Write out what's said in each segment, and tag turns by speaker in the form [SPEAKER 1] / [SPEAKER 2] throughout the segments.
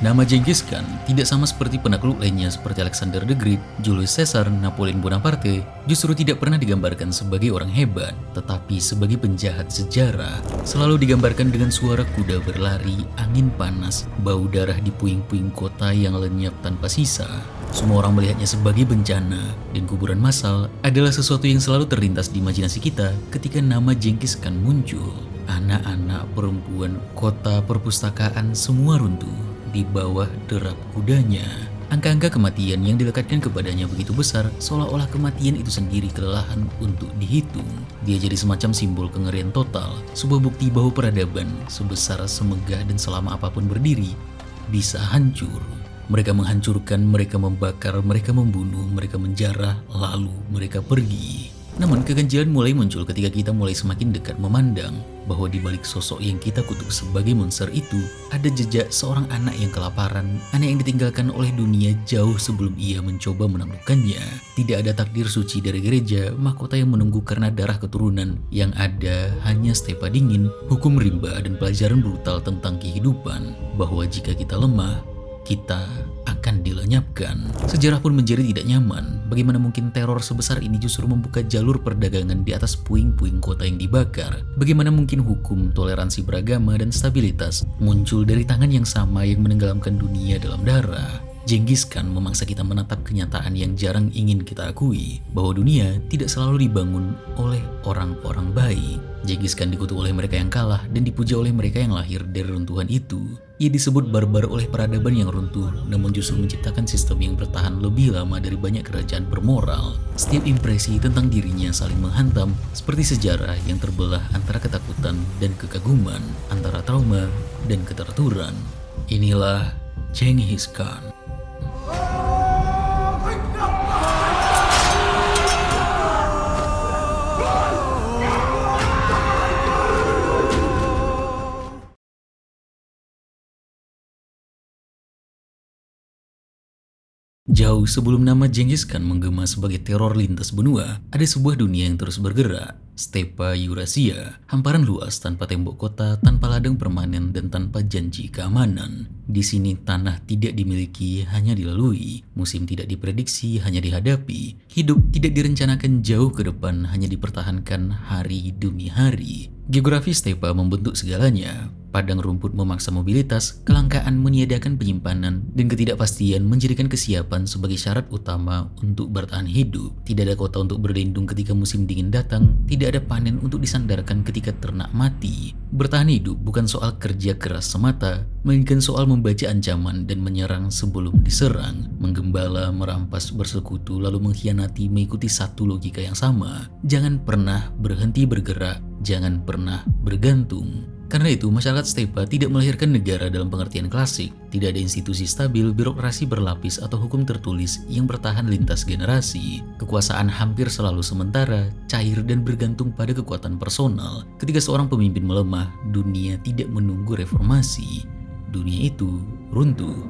[SPEAKER 1] Nama Genghis Khan tidak sama seperti penakluk lainnya seperti Alexander the Great, Julius Caesar, Napoleon Bonaparte, justru tidak pernah digambarkan sebagai orang hebat, tetapi sebagai penjahat sejarah. Selalu digambarkan dengan suara kuda berlari, angin panas, bau darah di puing-puing kota yang lenyap tanpa sisa. Semua orang melihatnya sebagai bencana, dan kuburan massal adalah sesuatu yang selalu terlintas di imajinasi kita ketika nama Genghis Khan muncul. Anak-anak, perempuan, kota, perpustakaan, semua runtuh di bawah derap kudanya. Angka-angka kematian yang dilekatkan kepadanya begitu besar, seolah-olah kematian itu sendiri kelelahan untuk dihitung. Dia jadi semacam simbol kengerian total, sebuah bukti bahwa peradaban sebesar, semegah, dan selama apapun berdiri bisa hancur. Mereka menghancurkan, mereka membakar, mereka membunuh, mereka menjarah, lalu mereka pergi. Namun keganjilan mulai muncul ketika kita mulai semakin dekat memandang bahwa di balik sosok yang kita kutuk sebagai monster itu ada jejak seorang anak yang kelaparan, anak yang ditinggalkan oleh dunia jauh sebelum ia mencoba menaklukkannya. Tidak ada takdir suci dari gereja, mahkota yang menunggu karena darah keturunan, yang ada hanya stepa dingin, hukum rimba, dan pelajaran brutal tentang kehidupan, bahwa jika kita lemah, kita akan dilenyapkan. Sejarah pun menjadi tidak nyaman. Bagaimana mungkin teror sebesar ini justru membuka jalur perdagangan di atas puing-puing kota yang dibakar? Bagaimana mungkin hukum, toleransi beragama, dan stabilitas muncul dari tangan yang sama yang menenggelamkan dunia dalam darah? Genghis Khan memaksa kita menatap kenyataan yang jarang ingin kita akui, bahwa dunia tidak selalu dibangun oleh orang-orang baik. Genghis Khan dikutuk oleh mereka yang kalah dan dipuja oleh mereka yang lahir dari runtuhan itu. Ia disebut barbar oleh peradaban yang runtuh, namun justru menciptakan sistem yang bertahan lebih lama dari banyak kerajaan bermoral. Setiap impresi tentang dirinya saling menghantam, seperti sejarah yang terbelah antara ketakutan dan kekaguman, antara trauma dan keteraturan. Inilah Genghis Khan. Jauh sebelum nama Genghis Khan menggema sebagai teror lintas benua, ada sebuah dunia yang terus bergerak. Stepa Eurasia, hamparan luas tanpa tembok kota, tanpa ladang permanen, dan tanpa janji keamanan. Di sini tanah tidak dimiliki, hanya dilalui. Musim tidak diprediksi, hanya dihadapi. Hidup tidak direncanakan jauh ke depan, hanya dipertahankan hari demi hari. Geografi stepa membentuk segalanya. Padang rumput memaksa mobilitas, kelangkaan meniadakan penyimpanan, dan ketidakpastian menjadikan kesiapan sebagai syarat utama untuk bertahan hidup. Tidak ada kota untuk berlindung ketika musim dingin datang, tidak ada panen untuk disandarkan ketika ternak mati. Bertahan hidup bukan soal kerja keras semata, melainkan soal membaca ancaman dan menyerang sebelum diserang, menggembala, merampas, bersekutu, lalu mengkhianati mengikuti satu logika yang sama. Jangan pernah berhenti bergerak, jangan pernah bergantung. Karena itu, masyarakat stepa tidak melahirkan negara dalam pengertian klasik. Tidak ada institusi stabil, birokrasi berlapis, atau hukum tertulis yang bertahan lintas generasi. Kekuasaan hampir selalu sementara, cair, dan bergantung pada kekuatan personal. Ketika seorang pemimpin melemah, dunia tidak menunggu reformasi. Dunia itu runtuh.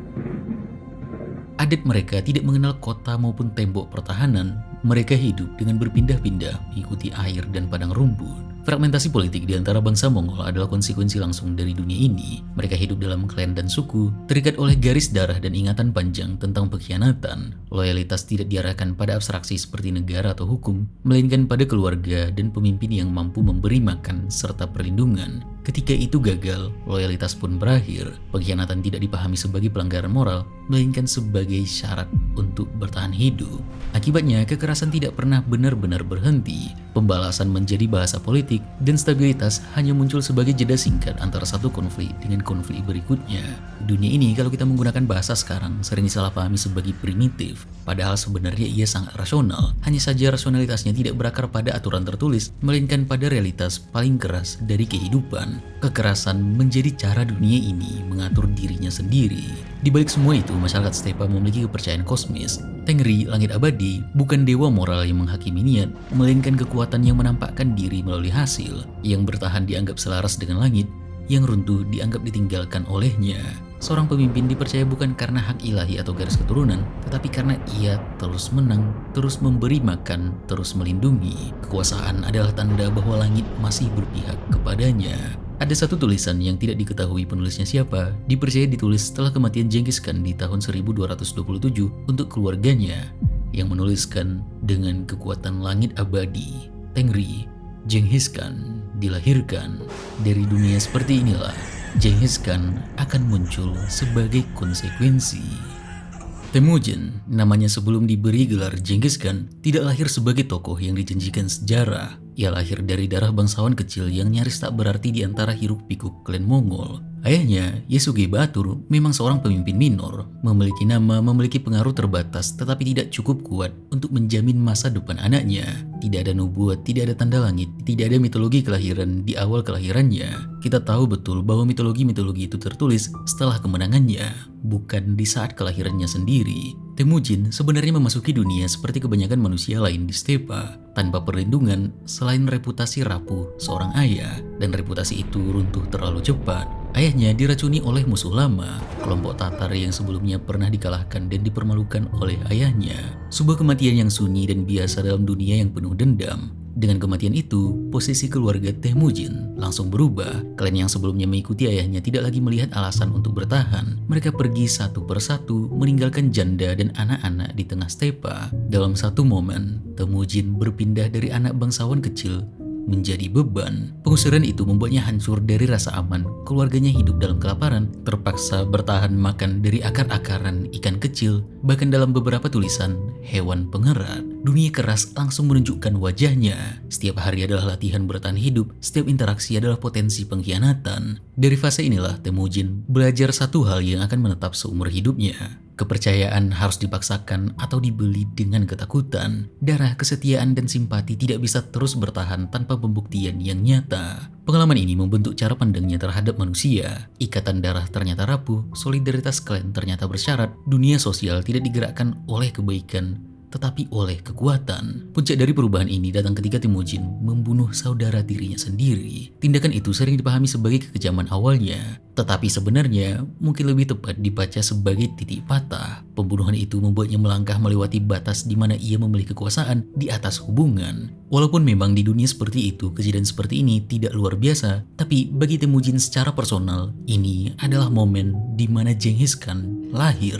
[SPEAKER 1] Adat mereka tidak mengenal kota maupun tembok pertahanan. Mereka hidup dengan berpindah-pindah mengikuti air dan padang rumput. Fragmentasi politik di antara bangsa Mongol adalah konsekuensi langsung dari dunia ini. Mereka hidup dalam klan dan suku, terikat oleh garis darah dan ingatan panjang tentang pengkhianatan. Loyalitas tidak diarahkan pada abstraksi seperti negara atau hukum, melainkan pada keluarga dan pemimpin yang mampu memberi makan serta perlindungan. Ketika itu gagal, loyalitas pun berakhir. Pengkhianatan tidak dipahami sebagai pelanggaran moral, melainkan sebagai syarat untuk bertahan hidup. Akibatnya, kekerasan tidak pernah benar-benar berhenti. Pembalasan menjadi bahasa politik, dan stabilitas hanya muncul sebagai jeda singkat antara satu konflik dengan konflik berikutnya. Dunia ini, kalau kita menggunakan bahasa sekarang, sering disalahpahami sebagai primitif, padahal sebenarnya ia sangat rasional. Hanya saja rasionalitasnya tidak berakar pada aturan tertulis, melainkan pada realitas paling keras dari kehidupan. Kekerasan menjadi cara dunia ini mengatur dirinya sendiri. Di balik semua itu, masyarakat stepa memiliki kepercayaan kosmis. Tengri, langit abadi, bukan dewa moral yang menghakimi niat, melainkan kekuatan yang menampakkan diri melalui hasil. Yang bertahan dianggap selaras dengan langit, yang runtuh dianggap ditinggalkan olehnya. Seorang pemimpin dipercaya bukan karena hak ilahi atau garis keturunan, tetapi karena ia terus menang, terus memberi makan, terus melindungi. Kekuasaan adalah tanda bahwa langit masih berpihak kepadanya. Ada satu tulisan yang tidak diketahui penulisnya siapa, dipercaya ditulis setelah kematian Genghis Khan di tahun 1227 untuk keluarganya, yang menuliskan dengan kekuatan langit abadi, Tengri, Genghis Khan dilahirkan. Dari dunia seperti inilah, Genghis Khan akan muncul sebagai konsekuensi. Temujin, namanya sebelum diberi gelar Genghis Khan, tidak lahir sebagai tokoh yang dijanjikan sejarah. Ia lahir dari darah bangsawan kecil yang nyaris tak berarti di antara hiruk-pikuk klan Mongol. Ayahnya, Yesugei Batur, memang seorang pemimpin minor, memiliki nama, memiliki pengaruh terbatas, tetapi tidak cukup kuat untuk menjamin masa depan anaknya. Tidak ada nubuat, tidak ada tanda langit, tidak ada mitologi kelahiran di awal kelahirannya. Kita tahu betul bahwa mitologi-mitologi itu tertulis setelah kemenangannya, bukan di saat kelahirannya sendiri. Temujin sebenarnya memasuki dunia seperti kebanyakan manusia lain di stepa, tanpa perlindungan selain reputasi rapuh seorang ayah, dan reputasi itu runtuh terlalu cepat. Ayahnya diracuni oleh musuh lama, kelompok Tatar yang sebelumnya pernah dikalahkan dan dipermalukan oleh ayahnya. Sebuah kematian yang sunyi dan biasa dalam dunia yang penuh dendam. Dengan kematian itu, posisi keluarga Temujin langsung berubah. Klan yang sebelumnya mengikuti ayahnya tidak lagi melihat alasan untuk bertahan. Mereka pergi satu persatu, meninggalkan janda dan anak-anak di tengah stepa. Dalam satu momen, Temujin berpindah dari anak bangsawan kecil menjadi beban. Pengusiran itu membuatnya hancur dari rasa aman. Keluarganya hidup dalam kelaparan, terpaksa bertahan makan dari akar-akaran ikan kecil. Bahkan dalam beberapa tulisan hewan pengerat, dunia keras langsung menunjukkan wajahnya. Setiap hari adalah latihan bertahan hidup, setiap interaksi adalah potensi pengkhianatan. Dari fase inilah Temujin belajar satu hal yang akan menetap seumur hidupnya. Kepercayaan harus dipaksakan atau dibeli dengan ketakutan. Darah, kesetiaan, dan simpati tidak bisa terus bertahan tanpa pembuktian yang nyata. Pengalaman ini membentuk cara pandangnya terhadap manusia. Ikatan darah ternyata rapuh, solidaritas klan ternyata bersyarat, dunia sosial tidak digerakkan oleh kebaikan, tetapi oleh kekuatan. Puncak dari perubahan ini datang ketika Temujin membunuh saudara tirinya sendiri. Tindakan itu sering dipahami sebagai kekejaman awalnya, tetapi sebenarnya mungkin lebih tepat dibaca sebagai titik patah. Pembunuhan itu membuatnya melangkah melewati batas di mana ia memiliki kekuasaan di atas hubungan. Walaupun memang di dunia seperti itu, kejadian seperti ini tidak luar biasa, tapi bagi Temujin secara personal, ini adalah momen di mana Genghis Khan lahir.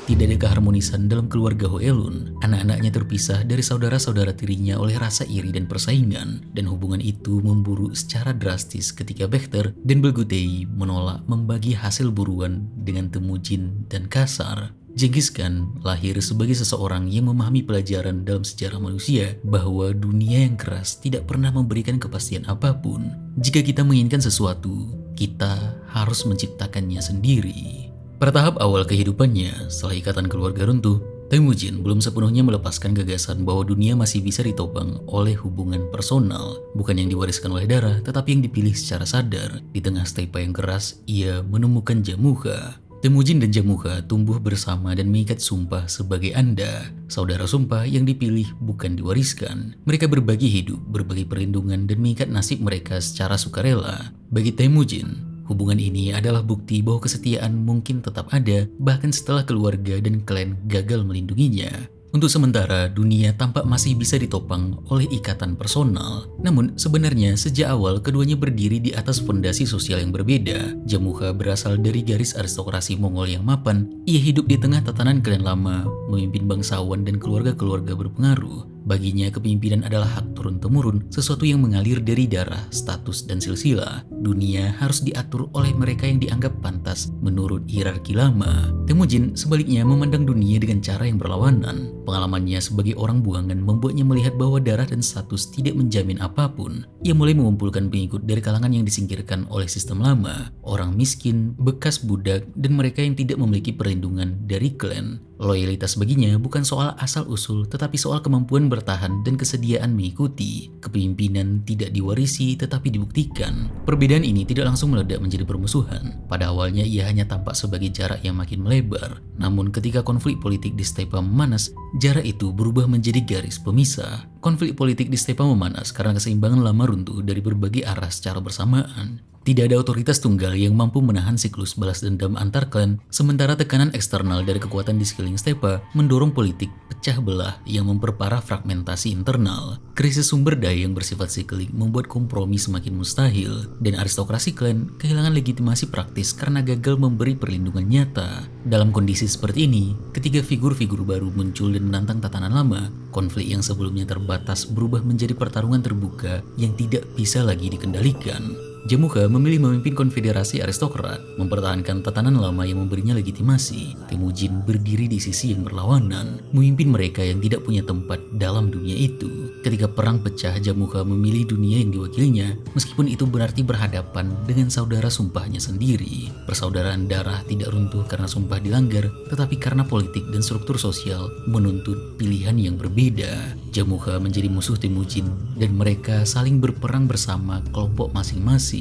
[SPEAKER 1] Tidak ada keharmonisan dalam keluarga Hoelun. Anak-anaknya terpisah dari saudara-saudara tirinya oleh rasa iri dan persaingan, dan hubungan itu memburuk secara drastis ketika Bechter dan Belgutei menolak membagi hasil buruan dengan Temujin dan kasar. Genghis Khan lahir sebagai seseorang yang memahami pelajaran dalam sejarah manusia bahwa dunia yang keras tidak pernah memberikan kepastian apapun. Jika kita menginginkan sesuatu, kita harus menciptakannya sendiri. Pada tahap awal kehidupannya, setelah ikatan keluarga runtuh, Temujin belum sepenuhnya melepaskan gagasan bahwa dunia masih bisa ditopang oleh hubungan personal, bukan yang diwariskan oleh darah, tetapi yang dipilih secara sadar. Di tengah stepa yang keras, ia menemukan Jamukha. Temujin dan Jamukha tumbuh bersama dan mengikat sumpah sebagai anda, saudara sumpah yang dipilih bukan diwariskan. Mereka berbagi hidup, berbagi perlindungan, dan mengikat nasib mereka secara sukarela. Bagi Temujin, hubungan ini adalah bukti bahwa kesetiaan mungkin tetap ada bahkan setelah keluarga dan klan gagal melindunginya. Untuk sementara, dunia tampak masih bisa ditopang oleh ikatan personal. Namun, sebenarnya sejak awal keduanya berdiri di atas fondasi sosial yang berbeda. Jamukha berasal dari garis aristokrasi Mongol yang mapan. Ia hidup di tengah tatanan klan lama, memimpin bangsawan dan keluarga-keluarga berpengaruh. Baginya, kepemimpinan adalah hak turun-temurun, sesuatu yang mengalir dari darah, status, dan silsilah. Dunia harus diatur oleh mereka yang dianggap pantas menurut hierarki lama. Temujin sebaliknya memandang dunia dengan cara yang berlawanan. Pengalamannya sebagai orang buangan membuatnya melihat bahwa darah dan status tidak menjamin apapun. Ia mulai mengumpulkan pengikut dari kalangan yang disingkirkan oleh sistem lama, orang miskin, bekas budak, dan mereka yang tidak memiliki perlindungan dari klan. Loyalitas baginya bukan soal asal-usul, tetapi soal kemampuan bertahan dan kesediaan mengikuti. Kepemimpinan tidak diwarisi, tetapi dibuktikan. Perbedaan ini tidak langsung meledak menjadi permusuhan. Pada awalnya ia hanya tampak sebagai jarak yang makin melebar. Namun ketika konflik politik di Stepa memanas, jarak itu berubah menjadi garis pemisah. Konflik politik di Stepa memanas karena keseimbangan lama runtuh dari berbagai arah secara bersamaan. Tidak ada otoritas tunggal yang mampu menahan siklus balas dendam antar klan, sementara tekanan eksternal dari kekuatan di sekeliling stepa mendorong politik pecah belah yang memperparah fragmentasi internal. Krisis sumber daya yang bersifat siklik membuat kompromi semakin mustahil, dan aristokrasi klan kehilangan legitimasi praktis karena gagal memberi perlindungan nyata. Dalam kondisi seperti ini, ketika figur-figur baru muncul dan menantang tatanan lama, konflik yang sebelumnya terbatas berubah menjadi pertarungan terbuka yang tidak bisa lagi dikendalikan. Jamuka memilih memimpin konfederasi aristokrat, mempertahankan tatanan lama yang memberinya legitimasi. Temujin berdiri di sisi yang berlawanan, memimpin mereka yang tidak punya tempat dalam dunia itu. Ketika perang pecah, Jamuka memilih dunia yang diwakilinya, meskipun itu berarti berhadapan dengan saudara sumpahnya sendiri. Persaudaraan darah tidak runtuh karena sumpah dilanggar, tetapi karena politik dan struktur sosial menuntut pilihan yang berbeda. Jamuka menjadi musuh Temujin, dan mereka saling berperang bersama kelompok masing-masing.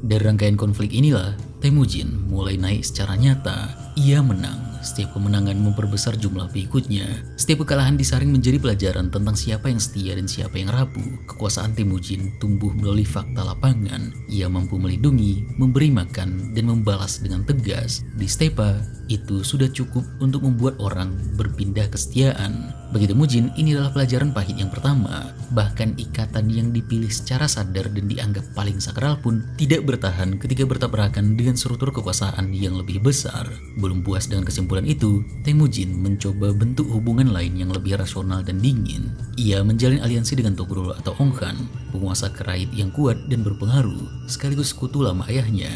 [SPEAKER 1] Dari rangkaian konflik inilah, Temujin mulai naik secara nyata. Ia menang. Setiap kemenangan memperbesar jumlah pengikutnya. Setiap kekalahan disaring menjadi pelajaran tentang siapa yang setia dan siapa yang rapuh. Kekuasaan Temujin tumbuh melalui fakta lapangan. Ia mampu melindungi, memberi makan, dan membalas dengan tegas. Di stepa, itu sudah cukup untuk membuat orang berpindah kesetiaan. Bagi Temujin, ini adalah pelajaran pahit yang pertama. Bahkan ikatan yang dipilih secara sadar dan dianggap paling sakral pun tidak bertahan ketika bertabrakan dengan struktur kekuasaan yang lebih besar. Belum puas dengan kesimpulan itu, Temujin mencoba bentuk hubungan lain yang lebih rasional dan dingin. Ia menjalin aliansi dengan Toguro atau Onghan, penguasa Kerait yang kuat dan berpengaruh, sekaligus sekutu lama ayahnya.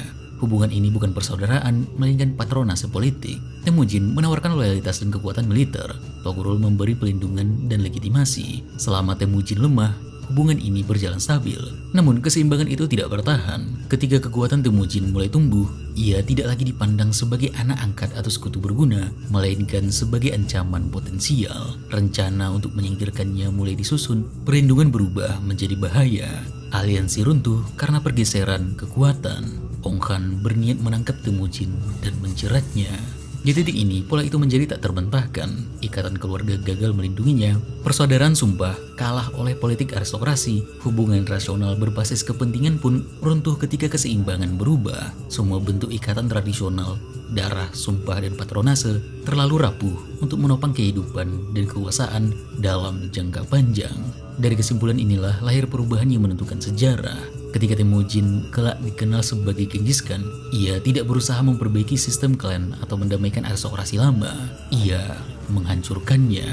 [SPEAKER 1] Hubungan ini bukan persaudaraan, melainkan patronase politik. Temujin menawarkan loyalitas dan kekuatan militer. Toguro memberi pelindungan dan legitimasi. Selama Temujin lemah, hubungan ini berjalan stabil. Namun keseimbangan itu tidak bertahan. Ketika kekuatan Temujin mulai tumbuh, ia tidak lagi dipandang sebagai anak angkat atau sekutu berguna, melainkan sebagai ancaman potensial. Rencana untuk menyingkirkannya mulai disusun. Perlindungan berubah menjadi bahaya. Aliansi runtuh karena pergeseran kekuatan. Onghan berniat menangkap Temujin dan menjeratnya. Di titik ini, pola itu menjadi tak terbantahkan. Ikatan keluarga gagal melindunginya, persaudaraan sumpah kalah oleh politik aristokrasi, hubungan rasional berbasis kepentingan pun runtuh ketika keseimbangan berubah. Semua bentuk ikatan tradisional, darah, sumpah, dan patronase terlalu rapuh untuk menopang kehidupan dan kekuasaan dalam jangka panjang. Dari kesimpulan inilah lahir perubahan yang menentukan sejarah. Ketika Temujin kelak dikenal sebagai Genghis Khan, ia tidak berusaha memperbaiki sistem klan atau mendamaikan aristokrasi lama. Ia menghancurkannya.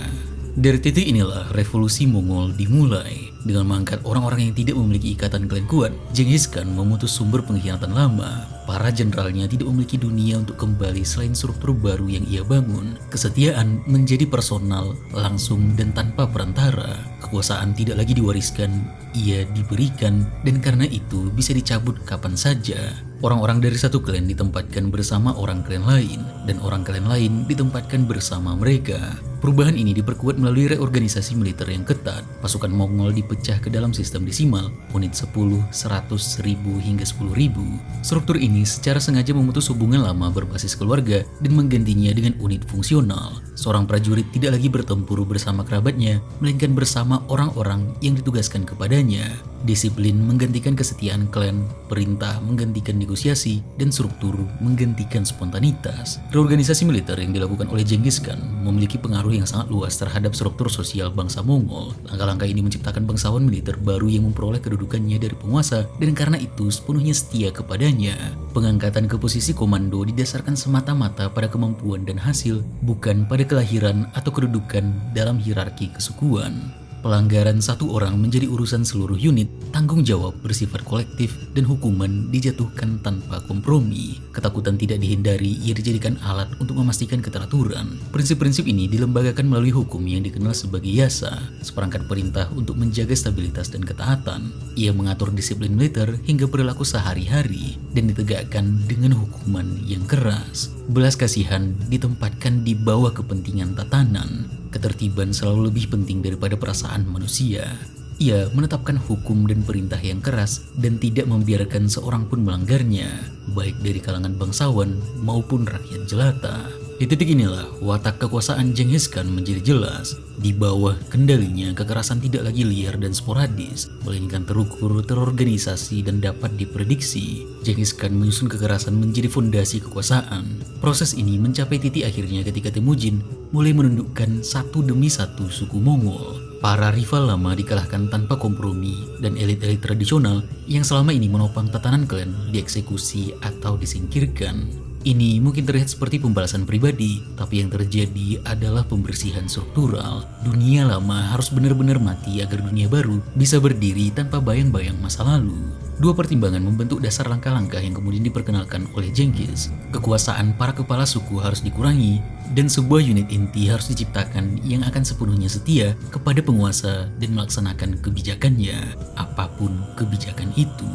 [SPEAKER 1] Dari titik inilah revolusi Mongol dimulai. Dengan mengangkat orang-orang yang tidak memiliki ikatan klan kuat, Genghis Khan memutus sumber pengkhianatan lama. Para jenderalnya tidak memiliki dunia untuk kembali selain struktur baru yang ia bangun. Kesetiaan menjadi personal, langsung, dan tanpa perantara. Kekuasaan tidak lagi diwariskan, ia diberikan, dan karena itu bisa dicabut kapan saja. Orang-orang dari satu klan ditempatkan bersama orang klan lain, dan orang klan lain ditempatkan bersama mereka. Perubahan ini diperkuat melalui reorganisasi militer yang ketat. Pasukan Mongol dipecah ke dalam sistem desimal, unit 10, 100, 1000, hingga 10.000. Struktur ini secara sengaja memutus hubungan lama berbasis keluarga dan menggantinya dengan unit fungsional. Seorang prajurit tidak lagi bertempur bersama kerabatnya, melainkan bersama orang-orang yang ditugaskan kepadanya. Disiplin menggantikan kesetiaan klan, perintah menggantikan negosiasi, dan struktur menggantikan spontanitas. Reorganisasi militer yang dilakukan oleh Genghis Khan memiliki pengaruh yang sangat luas terhadap struktur sosial bangsa Mongol. Langkah-langkah ini menciptakan bangsawan militer baru yang memperoleh kedudukannya dari penguasa, dan karena itu sepenuhnya setia kepadanya. Pengangkatan ke posisi komando didasarkan semata-mata pada kemampuan dan hasil, bukan pada kelahiran atau kedudukan dalam hierarki kesukuan. Pelanggaran satu orang menjadi urusan seluruh unit, tanggung jawab bersifat kolektif, dan hukuman dijatuhkan tanpa kompromi. Ketakutan tidak dihindari, ia dijadikan alat untuk memastikan keteraturan. Prinsip-prinsip ini dilembagakan melalui hukum yang dikenal sebagai yasa, seperangkat perintah untuk menjaga stabilitas dan ketaatan. Ia mengatur disiplin militer hingga perilaku sehari-hari, dan ditegakkan dengan hukuman yang keras. Belas kasihan ditempatkan di bawah kepentingan tatanan. Ketertiban selalu lebih penting daripada perasaan manusia. Ia menetapkan hukum dan perintah yang keras dan tidak membiarkan seorang pun melanggarnya, baik dari kalangan bangsawan maupun rakyat jelata. Di titik inilah watak kekuasaan Genghis Khan menjadi jelas. Di bawah kendalinya, kekerasan tidak lagi liar dan sporadis, melainkan terukur, terorganisasi, dan dapat diprediksi. Genghis Khan menyusun kekerasan menjadi fondasi kekuasaan. Proses ini mencapai titik akhirnya ketika Temujin mulai menundukkan satu demi satu suku Mongol. Para rival lama dikalahkan tanpa kompromi, dan elit-elit tradisional yang selama ini menopang tatanan klan dieksekusi atau disingkirkan. Ini mungkin terlihat seperti pembalasan pribadi, tapi yang terjadi adalah pembersihan struktural. Dunia lama harus benar-benar mati agar dunia baru bisa berdiri tanpa bayang-bayang masa lalu. Dua pertimbangan membentuk dasar langkah-langkah yang kemudian diperkenalkan oleh Genghis. Kekuasaan para kepala suku harus dikurangi, dan sebuah unit inti harus diciptakan yang akan sepenuhnya setia kepada penguasa dan melaksanakan kebijakannya, apapun kebijakan itu.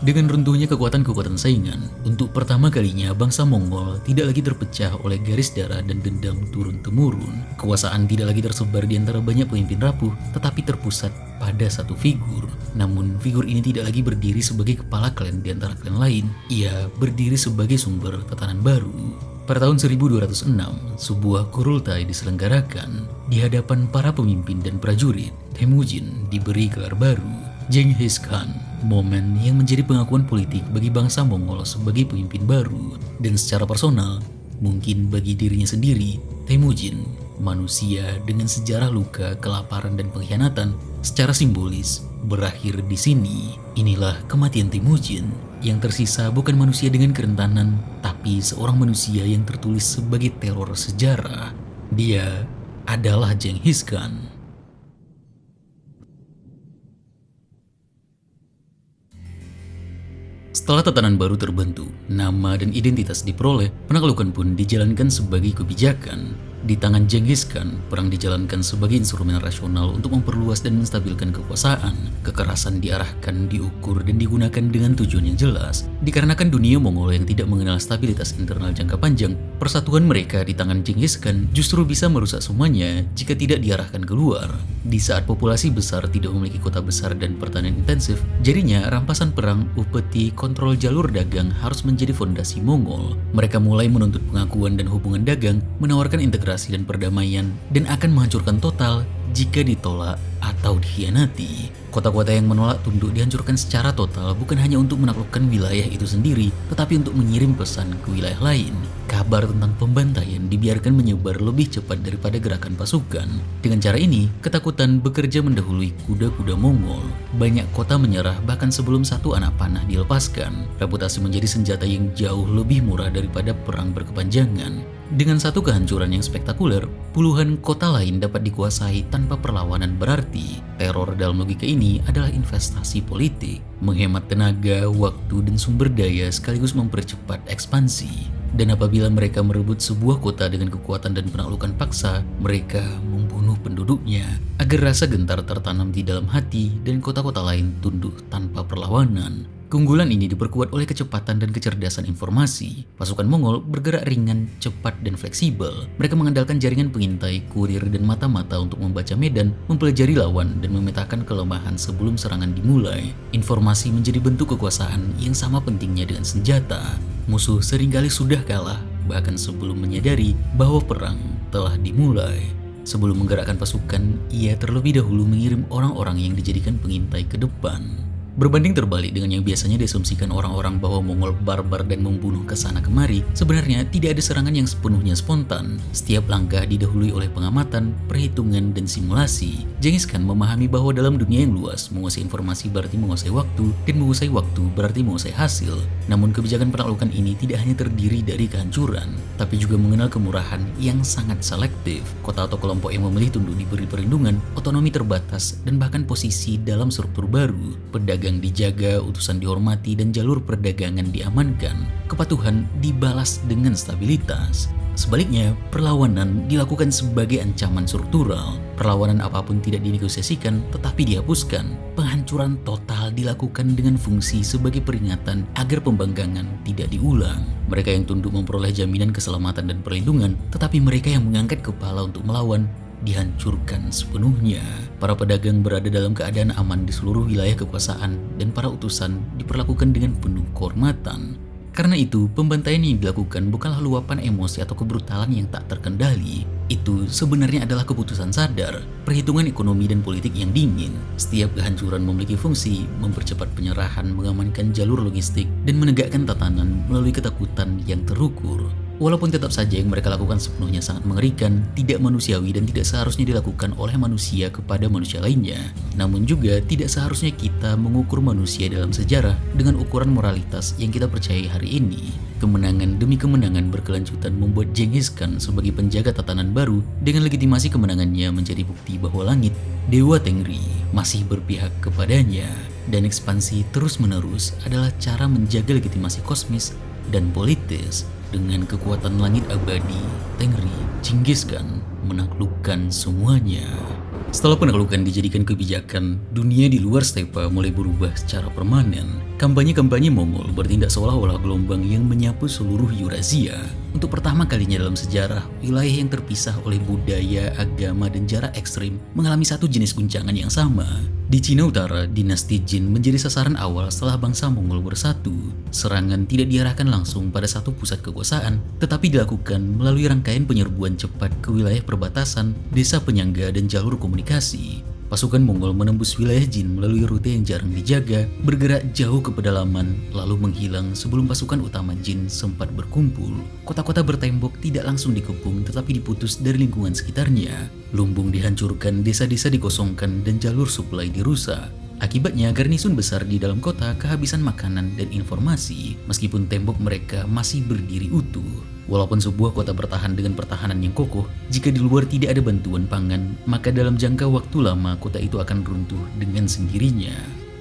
[SPEAKER 1] Dengan runtuhnya kekuatan-kekuatan saingan, untuk pertama kalinya bangsa Mongol tidak lagi terpecah oleh garis darah dan dendam turun-temurun. Kekuasaan tidak lagi tersebar di antara banyak pemimpin rapuh, tetapi terpusat pada satu figur. Namun, figur ini tidak lagi berdiri sebagai kepala klan di antara klan lain. Ia berdiri sebagai sumber tatanan baru. Pada tahun 1206, sebuah kurultai diselenggarakan. Di hadapan para pemimpin dan prajurit, Temujin diberi gelar baru, Genghis Khan, momen yang menjadi pengakuan politik bagi bangsa Mongol sebagai pemimpin baru. Dan secara personal, mungkin bagi dirinya sendiri, Temujin, manusia dengan sejarah luka, kelaparan, dan pengkhianatan, secara simbolis berakhir di sini. Inilah kematian Temujin. Yang tersisa bukan manusia dengan kerentanan, tapi seorang manusia yang tertulis sebagai teror sejarah. Dia adalah Genghis Khan. Setelah tatanan baru terbentuk, nama dan identitas diperoleh, penaklukan pun dijalankan sebagai kebijakan. Di tangan Genghis Khan, perang dijalankan sebagai instrumen rasional untuk memperluas dan menstabilkan kekuasaan. Kekerasan diarahkan, diukur, dan digunakan dengan tujuan yang jelas. Dikarenakan dunia Mongol yang tidak mengenal stabilitas internal jangka panjang, persatuan mereka di tangan Genghis Khan justru bisa merusak semuanya jika tidak diarahkan keluar. Di saat populasi besar tidak memiliki kota besar dan pertanian intensif, jadinya rampasan perang, upeti, kontrol jalur dagang harus menjadi fondasi Mongol. Mereka mulai menuntut pengakuan dan hubungan dagang, menawarkan integrasi dan perdamaian, dan akan menghancurkan total jika ditolak atau dikhianati. Kota-kota yang menolak tunduk dihancurkan secara total, bukan hanya untuk menaklukkan wilayah itu sendiri, tetapi untuk mengirim pesan ke wilayah lain. Kabar tentang pembantaian dibiarkan menyebar lebih cepat daripada gerakan pasukan. Dengan cara ini, ketakutan bekerja mendahului kuda-kuda Mongol. Banyak kota menyerah bahkan sebelum satu anak panah dilepaskan. Reputasi menjadi senjata yang jauh lebih murah daripada perang berkepanjangan. Dengan satu kehancuran yang spektakuler, puluhan kota lain dapat dikuasai tanpa perlawanan berarti. Teror dalam logika ini adalah investasi politik, menghemat tenaga, waktu, dan sumber daya sekaligus mempercepat ekspansi. Dan apabila mereka merebut sebuah kota dengan kekuatan dan penaklukan paksa, mereka membunuh penduduknya agar rasa gentar tertanam di dalam hati dan kota-kota lain tunduk tanpa perlawanan. Keunggulan ini diperkuat oleh kecepatan dan kecerdasan informasi. Pasukan Mongol bergerak ringan, cepat, dan fleksibel. Mereka mengandalkan jaringan pengintai, kurir, dan mata-mata untuk membaca medan, mempelajari lawan, dan memetakan kelemahan sebelum serangan dimulai. Informasi menjadi bentuk kekuasaan yang sama pentingnya dengan senjata. Musuh seringkali sudah kalah, bahkan sebelum menyadari bahwa perang telah dimulai. Sebelum menggerakkan pasukan, ia terlebih dahulu mengirim orang-orang yang dijadikan pengintai ke depan. Berbanding terbalik dengan yang biasanya diasumsikan orang-orang bahwa Mongol barbar dan membunuh ke sana kemari, sebenarnya tidak ada serangan yang sepenuhnya spontan. Setiap langkah didahului oleh pengamatan, perhitungan, dan simulasi. Genghis Khan memahami bahwa dalam dunia yang luas, menguasai informasi berarti menguasai waktu, dan menguasai waktu berarti menguasai hasil. Namun kebijakan penaklukan ini tidak hanya terdiri dari kehancuran, tapi juga mengenal kemurahan yang sangat selektif. Kota atau kelompok yang memilih tunduk diberi perlindungan, otonomi terbatas, dan bahkan posisi dalam struktur baru. Pedagang dijaga, utusan dihormati, dan jalur perdagangan diamankan. Kepatuhan dibalas dengan stabilitas. Sebaliknya, perlawanan dilakukan sebagai ancaman struktural. Perlawanan apapun tidak dinegosiasikan, tetapi dihapuskan. Penghancuran total dilakukan dengan fungsi sebagai peringatan agar pembangkangan tidak diulang. Mereka yang tunduk memperoleh jaminan keselamatan dan perlindungan, tetapi mereka yang mengangkat kepala untuk melawan dihancurkan sepenuhnya. Para pedagang berada dalam keadaan aman di seluruh wilayah kekuasaan, dan para utusan diperlakukan dengan penuh kehormatan. Karena itu, pembantaian yang dilakukan bukanlah luapan emosi atau kebrutalan yang tak terkendali. Itu sebenarnya adalah keputusan sadar, perhitungan ekonomi dan politik yang dingin. Setiap kehancuran memiliki fungsi mempercepat penyerahan, mengamankan jalur logistik, dan menegakkan tatanan melalui ketakutan yang terukur. Walaupun tetap saja yang mereka lakukan sepenuhnya sangat mengerikan, tidak manusiawi dan tidak seharusnya dilakukan oleh manusia kepada manusia lainnya. Namun juga tidak seharusnya kita mengukur manusia dalam sejarah dengan ukuran moralitas yang kita percayai hari ini. Kemenangan demi kemenangan berkelanjutan membuat Genghis Khan sebagai penjaga tatanan baru dengan legitimasi kemenangannya menjadi bukti bahwa langit, Dewa Tengri, masih berpihak kepadanya. Dan ekspansi terus-menerus adalah cara menjaga legitimasi kosmis dan politis. Dengan kekuatan langit abadi, Tengri, Genghis Khan menaklukkan semuanya. Setelah penaklukan dijadikan kebijakan, dunia di luar stepa mulai berubah secara permanen. Kampanye-kampanye Mongol bertindak seolah-olah gelombang yang menyapu seluruh Eurasia. Untuk pertama kalinya dalam sejarah, wilayah yang terpisah oleh budaya, agama, dan jarak ekstrim mengalami satu jenis guncangan yang sama. Di Cina Utara, dinasti Jin menjadi sasaran awal setelah bangsa Mongol bersatu. Serangan tidak diarahkan langsung pada satu pusat kekuasaan, tetapi dilakukan melalui rangkaian penyerbuan cepat ke wilayah perbatasan, desa penyangga, dan jalur komunikasi. Pasukan Mongol menembus wilayah Jin melalui rute yang jarang dijaga, bergerak jauh ke pedalaman, lalu menghilang sebelum pasukan utama Jin sempat berkumpul. Kota-kota bertembok tidak langsung dikepung tetapi diputus dari lingkungan sekitarnya. Lumbung dihancurkan, desa-desa dikosongkan, dan jalur suplai dirusak. Akibatnya, garnisun besar di dalam kota kehabisan makanan dan informasi, meskipun tembok mereka masih berdiri utuh. Walaupun sebuah kota bertahan dengan pertahanan yang kokoh, jika di luar tidak ada bantuan pangan, maka dalam jangka waktu lama kota itu akan runtuh dengan sendirinya.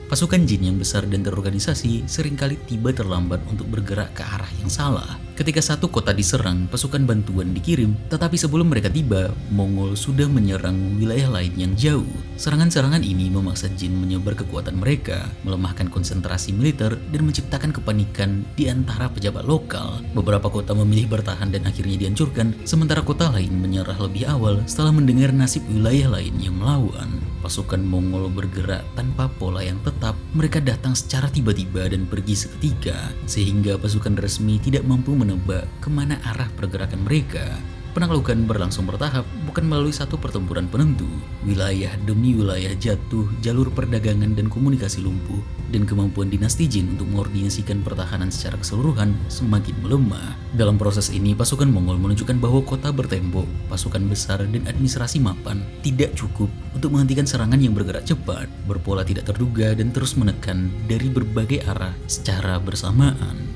[SPEAKER 1] Pasukan Jin yang besar dan terorganisasi seringkali tiba terlambat untuk bergerak ke arah yang salah. Ketika satu kota diserang, pasukan bantuan dikirim, tetapi sebelum mereka tiba, Mongol sudah menyerang wilayah lain yang jauh. Serangan-serangan ini memaksa Jin menyebar kekuatan mereka, melemahkan konsentrasi militer, dan menciptakan kepanikan di antara pejabat lokal. Beberapa kota memilih bertahan dan akhirnya dihancurkan, sementara kota lain menyerah lebih awal setelah mendengar nasib wilayah lain yang melawan. Pasukan Mongol bergerak tanpa pola yang tetap, mereka datang secara tiba-tiba dan pergi seketika, sehingga pasukan resmi tidak mampu menebak kemana arah pergerakan mereka. Penaklukan berlangsung bertahap, bukan melalui satu pertempuran penentu. Wilayah demi wilayah jatuh, jalur perdagangan dan komunikasi lumpuh, dan kemampuan dinasti Jin untuk mengordinasikan pertahanan secara keseluruhan semakin melemah. Dalam proses ini, pasukan Mongol menunjukkan bahwa kota bertembok, pasukan besar, dan administrasi mapan tidak cukup untuk menghentikan serangan yang bergerak cepat, berpola tidak terduga, dan terus menekan dari berbagai arah secara bersamaan.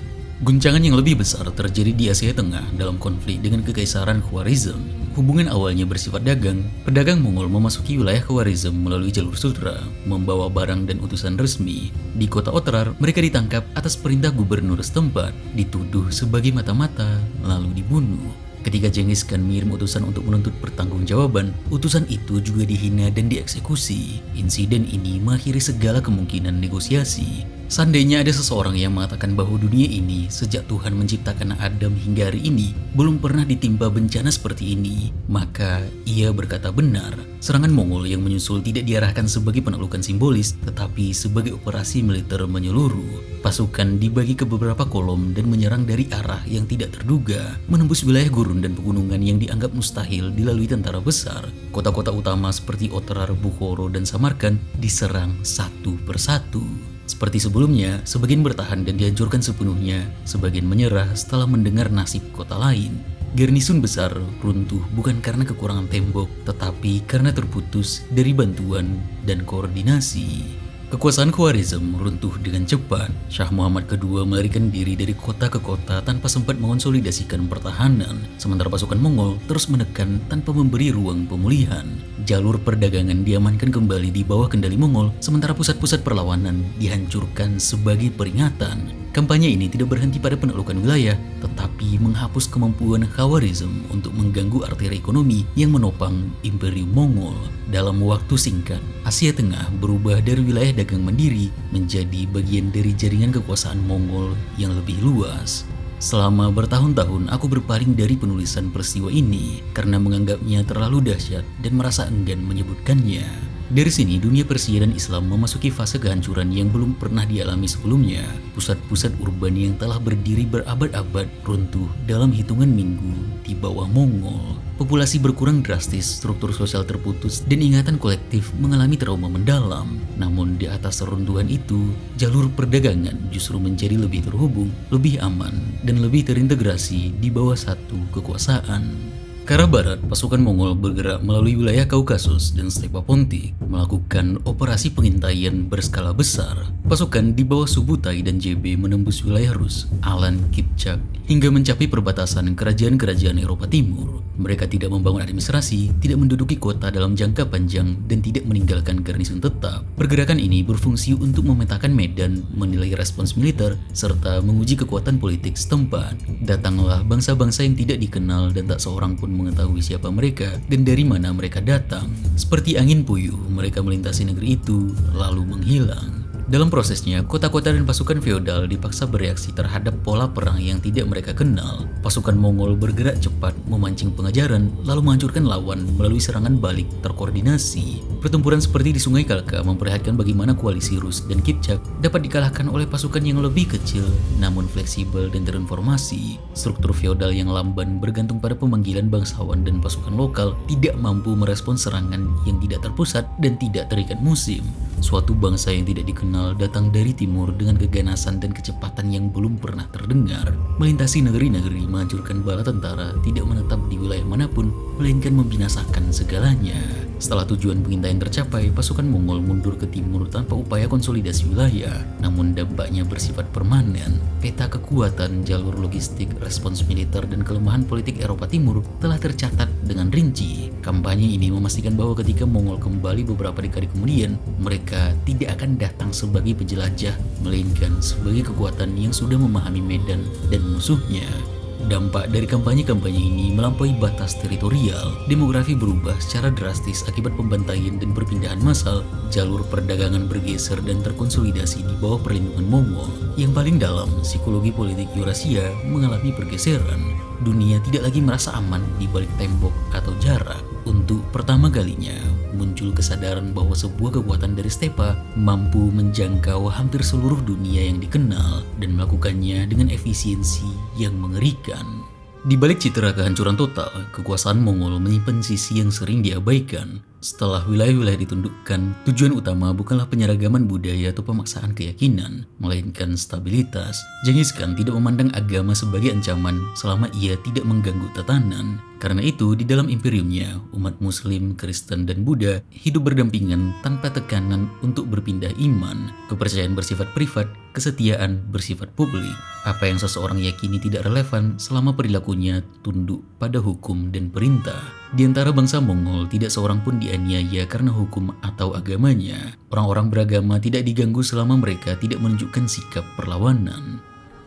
[SPEAKER 1] Guncangan yang lebih besar terjadi di Asia Tengah dalam konflik dengan Kekaisaran Khwarizm. Hubungan awalnya bersifat dagang, pedagang Mongol memasuki wilayah Khwarizm melalui jalur sutra, membawa barang dan utusan resmi. Di kota Otrar, mereka ditangkap atas perintah gubernur setempat, dituduh sebagai mata-mata, lalu dibunuh. Ketika Genghis Khan mengirim utusan untuk menuntut pertanggungjawaban, utusan itu juga dihina dan dieksekusi. Insiden ini mengakhiri segala kemungkinan negosiasi. Seandainya ada seseorang yang mengatakan bahwa dunia ini sejak Tuhan menciptakan Adam hingga hari ini belum pernah ditimpa bencana seperti ini, maka ia berkata benar. Serangan Mongol yang menyusul tidak diarahkan sebagai penaklukan simbolis, tetapi sebagai operasi militer menyeluruh. Pasukan dibagi ke beberapa kolom dan menyerang dari arah yang tidak terduga, menembus wilayah gurun dan pegunungan yang dianggap mustahil dilalui tentara besar. Kota-kota utama seperti Otrar, Bukhoro, dan Samarkand diserang satu persatu. Seperti sebelumnya, sebagian bertahan dan dihancurkan sepenuhnya, sebagian menyerah setelah mendengar nasib kota lain. Garnisun besar runtuh bukan karena kekurangan tembok, tetapi karena terputus dari bantuan dan koordinasi. Kekuasaan Khwarizm runtuh dengan cepat. Shah Muhammad II melarikan diri dari kota ke kota tanpa sempat mengonsolidasikan pertahanan, sementara pasukan Mongol terus menekan tanpa memberi ruang pemulihan. Jalur perdagangan diamankan kembali di bawah kendali Mongol, sementara pusat-pusat perlawanan dihancurkan sebagai peringatan. Kampanye ini tidak berhenti pada penaklukan wilayah, tetapi menghapus kemampuan Khwarizm untuk mengganggu arteri ekonomi yang menopang Imperium Mongol. Dalam waktu singkat, Asia Tengah berubah dari wilayah dagang mandiri menjadi bagian dari jaringan kekuasaan Mongol yang lebih luas. Selama bertahun-tahun aku berpaling dari penulisan peristiwa ini karena menganggapnya terlalu dahsyat dan merasa enggan menyebutkannya. Dari sini, dunia Persia dan Islam memasuki fase kehancuran yang belum pernah dialami sebelumnya. Pusat-pusat urban yang telah berdiri berabad-abad runtuh dalam hitungan minggu di bawah Mongol. Populasi berkurang drastis, struktur sosial terputus, dan ingatan kolektif mengalami trauma mendalam. Namun di atas reruntuhan itu, jalur perdagangan justru menjadi lebih terhubung, lebih aman, dan lebih terintegrasi di bawah satu kekuasaan. Ke arah barat, pasukan Mongol bergerak melalui wilayah Kaukasus dan Stepa Pontic, melakukan operasi pengintaian berskala besar. Pasukan di bawah Subutai dan JB menembus wilayah Rus, Alan, Kipchak, hingga mencapai perbatasan kerajaan-kerajaan Eropa Timur. Mereka tidak membangun administrasi, tidak menduduki kota dalam jangka panjang, dan tidak meninggalkan garnison tetap. Pergerakan ini berfungsi untuk memetakan medan, menilai respons militer, serta menguji kekuatan politik setempat. Datanglah bangsa-bangsa yang tidak dikenal dan tak seorang pun mengetahui siapa mereka dan dari mana mereka datang. Seperti angin puyuh, mereka melintasi negeri itu, lalu menghilang. Dalam prosesnya, kota-kota dan pasukan feodal dipaksa bereaksi terhadap pola perang yang tidak mereka kenal. Pasukan Mongol bergerak cepat, memancing pengejaran, lalu menghancurkan lawan melalui serangan balik terkoordinasi. Pertempuran seperti di Sungai Kalka memperlihatkan bagaimana koalisi Rus dan Kipchak dapat dikalahkan oleh pasukan yang lebih kecil, namun fleksibel dan terinformasi. Struktur feodal yang lamban bergantung pada pemanggilan bangsawan dan pasukan lokal tidak mampu merespons serangan yang tidak terpusat dan tidak terikat musim. Suatu bangsa yang tidak dikenal datang dari timur dengan keganasan dan kecepatan yang belum pernah terdengar. Melintasi negeri-negeri, menghancurkan bala tentara, tidak menetap di wilayah manapun, melainkan membinasakan segalanya. Setelah tujuan pengintaian tercapai, pasukan Mongol mundur ke timur tanpa upaya konsolidasi wilayah. Namun dampaknya bersifat permanen. Peta kekuatan, jalur logistik, respons militer, dan kelemahan politik Eropa Timur telah tercatat dengan rinci. Kampanye ini memastikan bahwa ketika Mongol kembali beberapa dekade kemudian, mereka tidak akan datang sebagai penjelajah, melainkan sebagai kekuatan yang sudah memahami medan dan musuhnya. Dampak dari kampanye-kampanye ini melampaui batas teritorial. Demografi berubah secara drastis akibat pembantaian dan perpindahan massal. Jalur perdagangan bergeser dan terkonsolidasi di bawah perlindungan Mongol. Yang paling dalam, psikologi politik Eurasia mengalami pergeseran. Dunia tidak lagi merasa aman di balik tembok atau jarak. Untuk pertama kalinya, muncul kesadaran bahwa sebuah kekuatan dari stepa mampu menjangkau hampir seluruh dunia yang dikenal dan melakukannya dengan efisiensi yang mengerikan. Di balik citra kehancuran total, kekuasaan Mongol menyimpan sisi yang sering diabaikan. Setelah wilayah-wilayah ditundukkan, tujuan utama bukanlah penyeragaman budaya atau pemaksaan keyakinan, melainkan stabilitas. Genghis Khan tidak memandang agama sebagai ancaman selama ia tidak mengganggu tatanan. Karena itu, di dalam imperiumnya, umat Muslim, Kristen, dan Buddha hidup berdampingan tanpa tekanan untuk berpindah iman. Kepercayaan bersifat privat, kesetiaan bersifat publik. Apa yang seseorang yakini tidak relevan selama perilakunya tunduk pada hukum dan perintah. Di antara bangsa Mongol, tidak seorang pun dianiaya karena hukum atau agamanya. Orang-orang beragama tidak diganggu selama mereka tidak menunjukkan sikap perlawanan.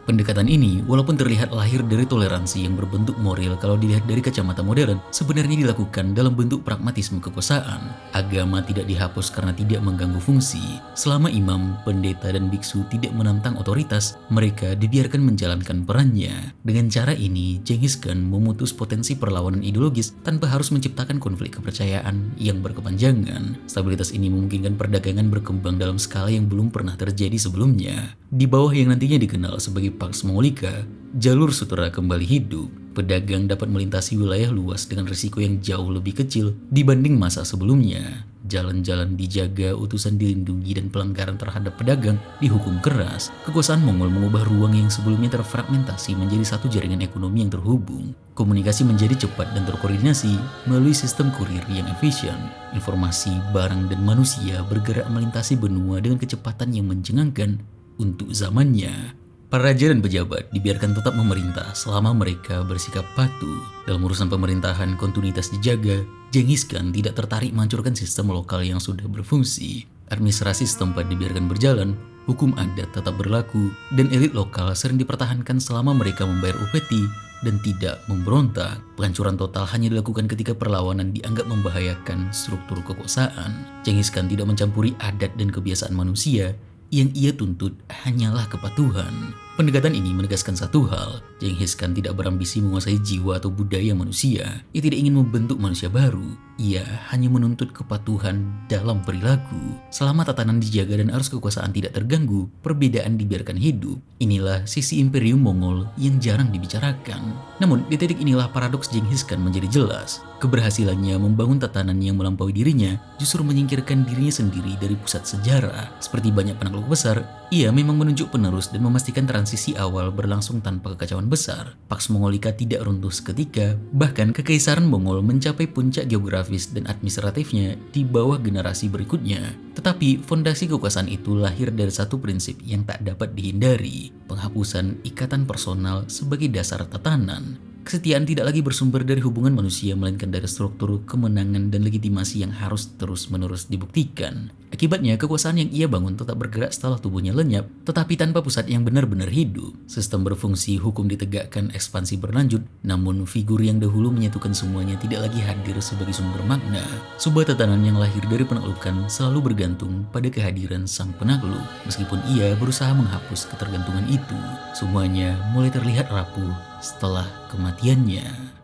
[SPEAKER 1] Pendekatan ini, walaupun terlihat lahir dari toleransi yang berbentuk moral kalau dilihat dari kacamata modern, sebenarnya dilakukan dalam bentuk pragmatisme kekuasaan. Agama tidak dihapus karena tidak mengganggu fungsi. Selama imam, pendeta, dan biksu tidak menantang otoritas, mereka dibiarkan menjalankan perannya. Dengan cara ini, Genghis Khan memutus potensi perlawanan ideologis tanpa harus menciptakan konflik kepercayaan yang berkepanjangan. Stabilitas ini memungkinkan perdagangan berkembang dalam skala yang belum pernah terjadi sebelumnya. Di bawah yang nantinya dikenal sebagai Pax Mongolica, jalur sutra kembali hidup. Pedagang dapat melintasi wilayah luas dengan risiko yang jauh lebih kecil dibanding masa sebelumnya. Jalan-jalan dijaga, utusan dilindungi, dan pelanggaran terhadap pedagang dihukum keras. Kekuasaan Mongol mengubah ruang yang sebelumnya terfragmentasi menjadi satu jaringan ekonomi yang terhubung. Komunikasi menjadi cepat dan terkoordinasi melalui sistem kurir yang efisien. Informasi, barang, dan manusia bergerak melintasi benua dengan kecepatan yang mencengangkan untuk zamannya. Para raja dan pejabat dibiarkan tetap memerintah selama mereka bersikap patuh. Dalam urusan pemerintahan, kontinuitas dijaga. Genghis Khan tidak tertarik menghancurkan sistem lokal yang sudah berfungsi. Administrasi setempat dibiarkan berjalan, hukum adat tetap berlaku, dan elit lokal sering dipertahankan selama mereka membayar upeti dan tidak memberontak. Penghancuran total hanya dilakukan ketika perlawanan dianggap membahayakan struktur kekuasaan. Genghis Khan tidak mencampuri adat dan kebiasaan manusia. Yang ia tuntut hanyalah kepatuhan. Pendekatan ini menegaskan satu hal, Genghis Khan tidak berambisi menguasai jiwa atau budaya manusia. Ia tidak ingin membentuk manusia baru. Ia hanya menuntut kepatuhan dalam perilaku. Selama tatanan dijaga dan arus kekuasaan tidak terganggu, perbedaan dibiarkan hidup. Inilah sisi Imperium Mongol yang jarang dibicarakan. Namun, di titik inilah paradoks Genghis Khan menjadi jelas. Keberhasilannya membangun tatanan yang melampaui dirinya justru menyingkirkan dirinya sendiri dari pusat sejarah. Seperti banyak penakluk besar, ia memang menunjuk penerus dan memastikan transisi awal berlangsung tanpa kekacauan besar. Pax Mongolica tidak runtuh seketika, bahkan Kekaisaran Mongol mencapai puncak geografis dan administratifnya di bawah generasi berikutnya. Tetapi fondasi kekuasaan itu lahir dari satu prinsip yang tak dapat dihindari, penghapusan ikatan personal sebagai dasar tatanan. Kesetiaan tidak lagi bersumber dari hubungan manusia, melainkan dari struktur, kemenangan, dan legitimasi yang harus terus-menerus dibuktikan. Akibatnya, kekuasaan yang ia bangun tetap bergerak setelah tubuhnya lenyap, tetapi tanpa pusat yang benar-benar hidup. Sistem berfungsi, hukum ditegakkan, ekspansi berlanjut, namun figur yang dahulu menyatukan semuanya tidak lagi hadir sebagai sumber makna. Sebuah tatanan yang lahir dari penaklukan selalu bergantung pada kehadiran sang penakluk. Meskipun ia berusaha menghapus ketergantungan itu, semuanya mulai terlihat rapuh setelah kematiannya.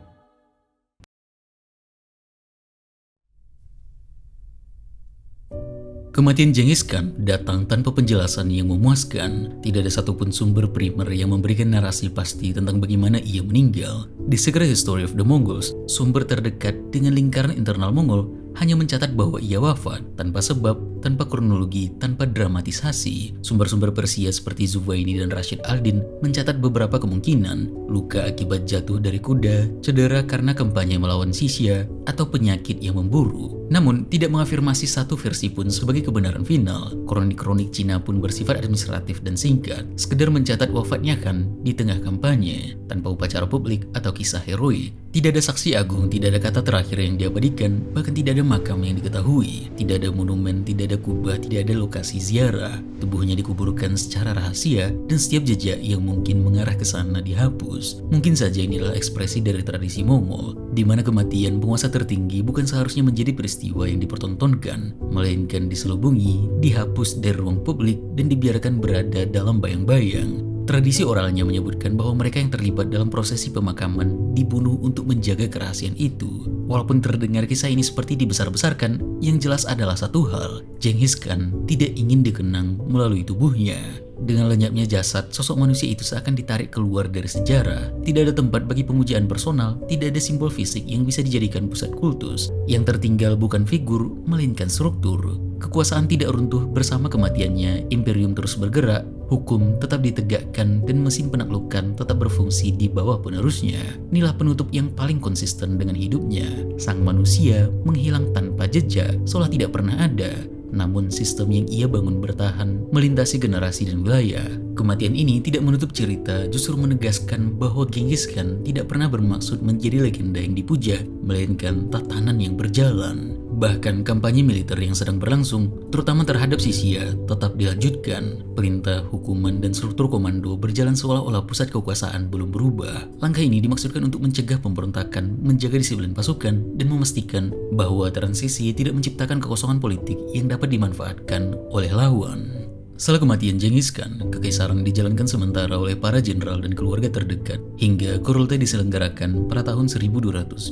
[SPEAKER 1] Kematian Genghis Khan datang tanpa penjelasan yang memuaskan. Tidak ada satupun sumber primer yang memberikan narasi pasti tentang bagaimana ia meninggal. Di Secret History of the Mongols, sumber terdekat dengan lingkaran internal Mongol hanya mencatat bahwa ia wafat tanpa sebab, tanpa kronologi, tanpa dramatisasi. Sumber-sumber Persia seperti Zuvaini dan Rashid al-Din mencatat beberapa kemungkinan: luka akibat jatuh dari kuda, cedera karena kampanye melawan Sisya, atau penyakit yang memburu. Namun, tidak mengafirmasi satu versi pun sebagai kebenaran final. Kronik-kronik Cina pun bersifat administratif dan singkat, sekedar mencatat wafatnya Khan di tengah kampanye, tanpa upacara publik atau kisah heroik. Tidak ada saksi agung, tidak ada kata terakhir yang diabadikan, bahkan tidak ada makam yang diketahui, tidak ada monumen, tidak ada kubah, tidak ada lokasi ziarah. Tubuhnya dikuburkan secara rahasia dan setiap jejak yang mungkin mengarah ke sana dihapus. Mungkin saja ini adalah ekspresi dari tradisi Mongol, di mana kematian penguasa tertinggi bukan seharusnya menjadi peristiwa yang dipertontonkan, melainkan diselubungi, dihapus dari ruang publik, dan dibiarkan berada dalam bayang-bayang. Tradisi oralnya menyebutkan bahwa mereka yang terlibat dalam prosesi pemakaman dibunuh untuk menjaga kerahasiaan itu. Walaupun terdengar kisah ini seperti dibesar-besarkan, yang jelas adalah satu hal, Genghis Khan tidak ingin dikenang melalui tubuhnya. Dengan lenyapnya jasad, sosok manusia itu seakan ditarik keluar dari sejarah. Tidak ada tempat bagi pemujaan personal, tidak ada simbol fisik yang bisa dijadikan pusat kultus. Yang tertinggal bukan figur, melainkan struktur. Kekuasaan tidak runtuh bersama kematiannya, imperium terus bergerak, hukum tetap ditegakkan, dan mesin penaklukan tetap berfungsi di bawah penerusnya. Inilah penutup yang paling konsisten dengan hidupnya. Sang manusia menghilang tanpa jejak, seolah tidak pernah ada. Namun sistem yang ia bangun bertahan, melintasi generasi dan wilayah. Kematian ini tidak menutup cerita, justru menegaskan bahwa Genghis Khan tidak pernah bermaksud menjadi legenda yang dipuja, melainkan tatanan yang berjalan. Bahkan kampanye militer yang sedang berlangsung, terutama terhadap Sisya, tetap dilanjutkan. Perintah, hukuman, dan struktur komando berjalan seolah-olah pusat kekuasaan belum berubah. Langkah ini dimaksudkan untuk mencegah pemberontakan, menjaga disiplin pasukan, dan memastikan bahwa transisi tidak menciptakan kekosongan politik yang dapat dimanfaatkan oleh lawan. Setelah kematian Genghis Khan, kekaisaran dijalankan sementara oleh para jenderal dan keluarga terdekat hingga Kurultai diselenggarakan pada tahun 1229.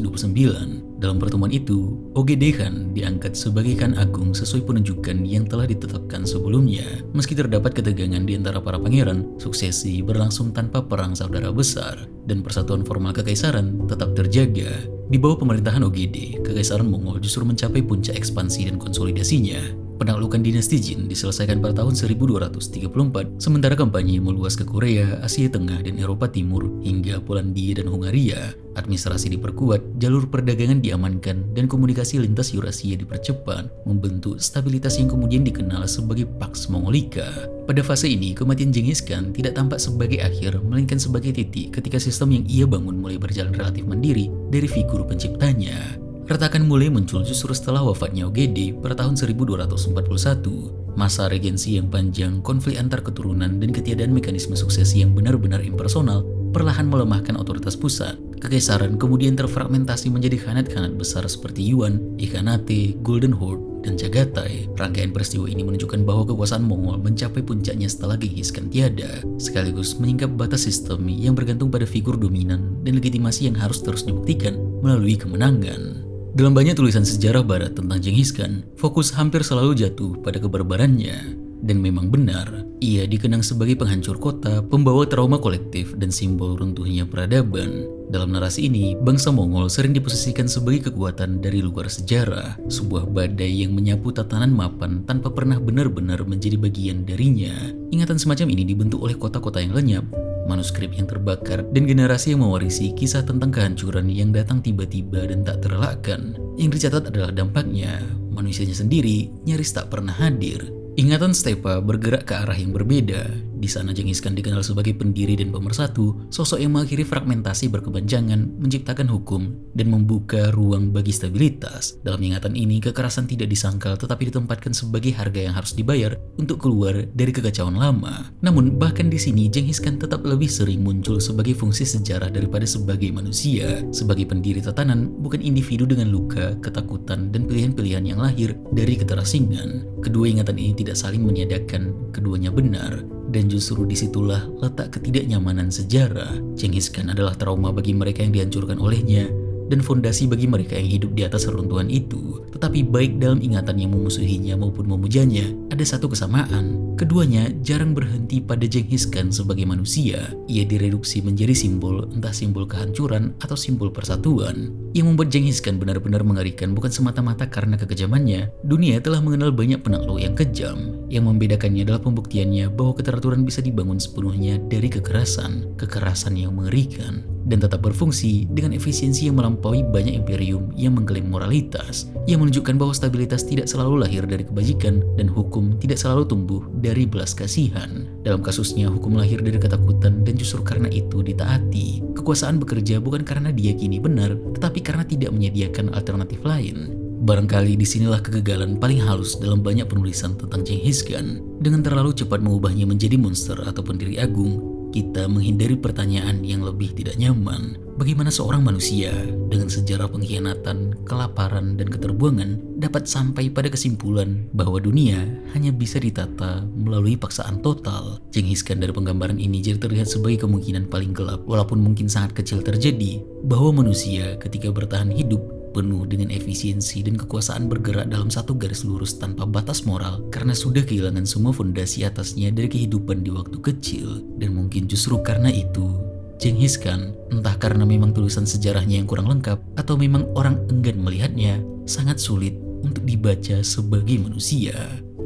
[SPEAKER 1] Dalam pertemuan itu, Ogedei Khan diangkat sebagai Khan Agung sesuai penunjukan yang telah ditetapkan sebelumnya. Meski terdapat ketegangan di antara para pangeran, suksesi berlangsung tanpa perang saudara besar dan persatuan formal kekaisaran tetap terjaga. Di bawah pemerintahan Ogedei, kekaisaran Mongol justru mencapai puncak ekspansi dan konsolidasinya. Penaklukan dinasti Jin diselesaikan pada tahun 1234, sementara kampanye meluas ke Korea, Asia Tengah, dan Eropa Timur hingga Polandia dan Hungaria. Administrasi diperkuat, jalur perdagangan diamankan, dan komunikasi lintas Eurasia dipercepat, membentuk stabilitas yang kemudian dikenal sebagai Pax Mongolica. Pada fase ini, kematian Genghis Khan tidak tampak sebagai akhir, melainkan sebagai titik ketika sistem yang ia bangun mulai berjalan relatif mandiri dari figur penciptanya. Retakan mulai muncul justru setelah wafatnya Ogedei pada tahun 1241. Masa regensi yang panjang, konflik antar keturunan, dan ketiadaan mekanisme suksesi yang benar-benar impersonal perlahan melemahkan otoritas pusat. Kekaisaran kemudian terfragmentasi menjadi khanat-khanat besar seperti Yuan, Ilkhanate, Golden Horde, dan Chagatai. Rangkaian peristiwa ini menunjukkan bahwa kekuasaan Mongol mencapai puncaknya setelah Genghis Khan tiada, sekaligus menyingkap batas sistem yang bergantung pada figur dominan dan legitimasi yang harus terus dibuktikan melalui kemenangan. Dalam banyak tulisan sejarah barat tentang Genghis Khan, fokus hampir selalu jatuh pada kebarbarannya. Dan memang benar, ia dikenang sebagai penghancur kota, pembawa trauma kolektif, dan simbol runtuhnya peradaban. Dalam narasi ini, bangsa Mongol sering diposisikan sebagai kekuatan dari luar sejarah, sebuah badai yang menyapu tatanan mapan tanpa pernah benar-benar menjadi bagian darinya. Ingatan semacam ini dibentuk oleh kota-kota yang lenyap, manuskrip yang terbakar, dan generasi yang mewarisi kisah tentang kehancuran yang datang tiba-tiba dan tak terelakkan. Yang dicatat adalah dampaknya, manusianya sendiri nyaris tak pernah hadir. Ingatan Stepa bergerak ke arah yang berbeda. Di sana Genghis Khan dikenal sebagai pendiri dan pemersatu, sosok yang mengakhiri fragmentasi berkepanjangan, menciptakan hukum, dan membuka ruang bagi stabilitas. Dalam ingatan ini, kekerasan tidak disangkal tetapi ditempatkan sebagai harga yang harus dibayar untuk keluar dari kekacauan lama. Namun, bahkan di sini Genghis Khan tetap lebih sering muncul sebagai fungsi sejarah daripada sebagai manusia, sebagai pendiri tatanan, bukan individu dengan luka, ketakutan, dan pilihan-pilihan yang lahir dari keterasingan. Kedua ingatan ini tidak saling menyadapkan, keduanya benar. Dan justru disitulah letak ketidaknyamanan sejarah. Genghis Khan adalah trauma bagi mereka yang dihancurkan olehnya, dan fondasi bagi mereka yang hidup di atas reruntuhan itu. Tetapi baik dalam ingatan yang memusuhinya maupun memujanya, ada satu kesamaan. Keduanya jarang berhenti pada Genghis Khan sebagai manusia. Ia direduksi menjadi simbol, entah simbol kehancuran atau simbol persatuan. Yang membuat Genghis Khan benar-benar mengerikan bukan semata-mata karena kekejamannya. Dunia telah mengenal banyak penakluk yang kejam. Yang membedakannya adalah pembuktiannya bahwa keteraturan bisa dibangun sepenuhnya dari kekerasan yang mengerikan, dan tetap berfungsi dengan efisiensi yang melampaui banyak imperium yang mengklaim moralitas, yang menunjukkan bahwa stabilitas tidak selalu lahir dari kebajikan dan hukum tidak selalu tumbuh dari belas kasihan. Dalam kasusnya, hukum lahir dari ketakutan dan justru karena itu ditaati. Kekuasaan bekerja bukan karena diyakini benar, tetapi karena tidak menyediakan alternatif lain. Barangkali disinilah kegagalan paling halus dalam banyak penulisan tentang Genghis Khan. Dengan terlalu cepat mengubahnya menjadi monster atau pendiri agung, kita menghindari pertanyaan yang lebih tidak nyaman. Bagaimana seorang manusia dengan sejarah pengkhianatan, kelaparan, dan keterbuangan dapat sampai pada kesimpulan bahwa dunia hanya bisa ditata melalui paksaan total? Genghis Khan dari penggambaran ini jadi terlihat sebagai kemungkinan paling gelap, walaupun mungkin sangat kecil terjadi, bahwa manusia ketika bertahan hidup penuh dengan efisiensi dan kekuasaan bergerak dalam satu garis lurus tanpa batas moral karena sudah kehilangan semua fondasi atasnya dari kehidupan di waktu kecil. Dan mungkin justru karena itu, Genghis Khan, entah karena memang tulisan sejarahnya yang kurang lengkap atau memang orang enggan melihatnya, sangat sulit untuk dibaca sebagai manusia.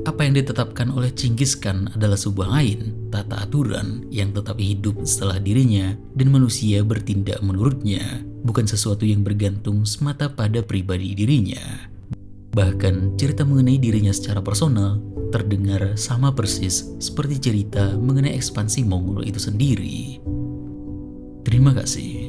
[SPEAKER 1] Apa yang ditetapkan oleh Genghis Khan adalah sebuah ain, tata aturan yang tetap hidup setelah dirinya dan manusia bertindak menurutnya, bukan sesuatu yang bergantung semata pada pribadi dirinya. Bahkan cerita mengenai dirinya secara personal terdengar sama persis seperti cerita mengenai ekspansi Mongol itu sendiri. Terima kasih.